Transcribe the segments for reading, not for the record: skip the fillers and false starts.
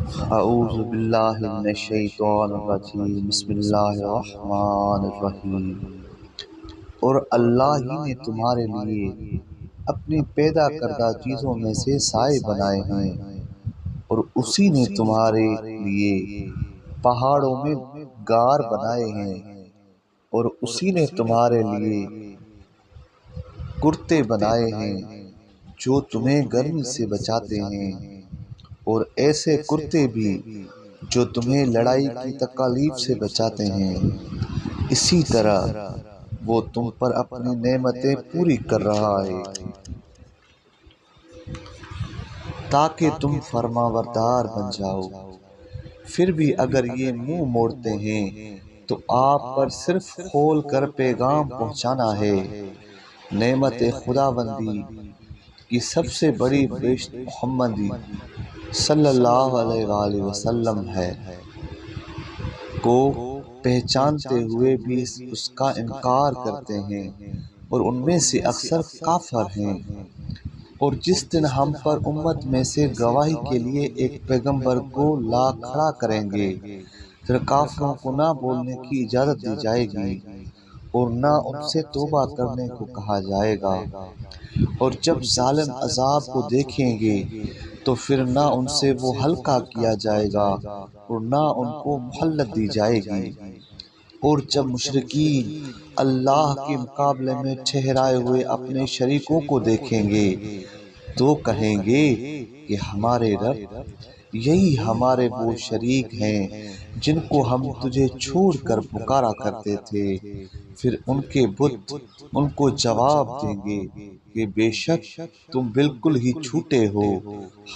اعوذ باللہ من الشیطان الرجیم، بسم اللہ الرحمن الرحیم۔ اور اللہ ہی نے تمہارے لیے اپنی پیدا کردہ چیزوں میں سے سائے بنائے ہیں، اور اسی نے تمہارے لیے پہاڑوں میں غار بنائے ہیں، اور اسی نے تمہارے لیے کرتے بنائے ہیں جو تمہیں گرمی سے بچاتے ہیں، اور ایسے کرتے بھی جو تمہیں لڑائی کی تکالیف سے بچاتے ہیں۔ اسی طرح وہ تم پر اپنی نعمتیں پوری کر رہا ہے تاکہ تم فرمانبردار بن جاؤ۔ پھر بھی اگر یہ منہ موڑتے ہیں تو آپ پر صرف کھول کر پیغام پہنچانا ہے۔ نعمت خداوندی کی سب سے بڑی بشت محمد صلی اللہ علیہ وآلہ وسلم ہے کو پہچانتے ہوئے بھی اس کا انکار کرتے ہیں، اور ان میں سے اکثر کافر ہیں۔ اور جس دن ہم پر امت میں سے گواہی کے لیے ایک پیغمبر کو لا کھڑا کریں گے، پھر کافروں کو نہ بولنے کی اجازت دی جائے گی اور نہ ان سے توبہ کرنے کو کہا جائے گا۔ اور جب ظالم عذاب کو دیکھیں گے تو پھر نہ ان سے وہ ہلکا کیا جائے گا اور نہ ان کو مہلت دی جائے گی۔ اور جب مشرکین اللہ کے مقابلے میں ٹھہرائے ہوئے اپنے شریکوں کو دیکھیں گے تو کہیں گے کہ ہمارے رب، یہی ہمارے وہ شریک ہیں جن کو ہم تجھے چھوڑ کر پکارا کرتے تھے۔ پھر ان کے بت ان کو جواب دیں گے کہ بے شک تم بالکل ہی چھوٹے ہو،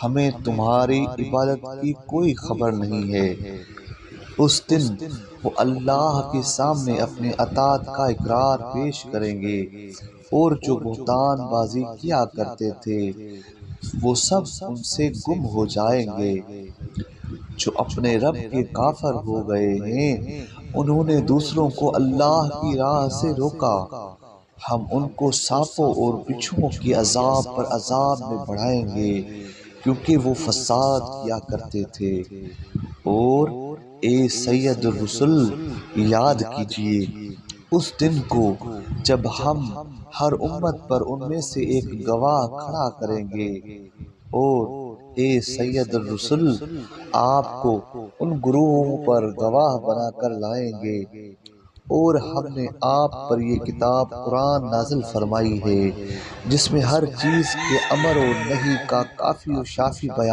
ہمیں تمہاری عبادت کی کوئی خبر نہیں ہے۔ اس دن وہ اللہ کے سامنے اپنے اطاعت کا اقرار پیش کریں گے، اور جو بہتان بازی کیا کرتے تھے وہ سب ان سے گم ہو جائیں گے۔ جو اپنے رب کے کافر ہو گئے ہیں، انہوں نے دوسروں کو اللہ کی راہ سے روکا، ہم ان کو سانپوں اور بچھوؤں کے عذاب پر عذاب میں بڑھائیں گے کیونکہ وہ فساد کیا کرتے تھے۔ اور اے سید الرسل، یاد کیجئے اس دن کو جب ہم ہر امت پر ان میں سے ایک گواہ کھڑا کریں گے، اور اے سید الرسل، آپ کو ان گروہوں پر گواہ بنا کر لائیں گے۔ اور ہم نے آپ پر یہ کتاب قرآن نازل فرمائی ہے جس میں ہر چیز کے امر و نہی کا کافی و شافی بیان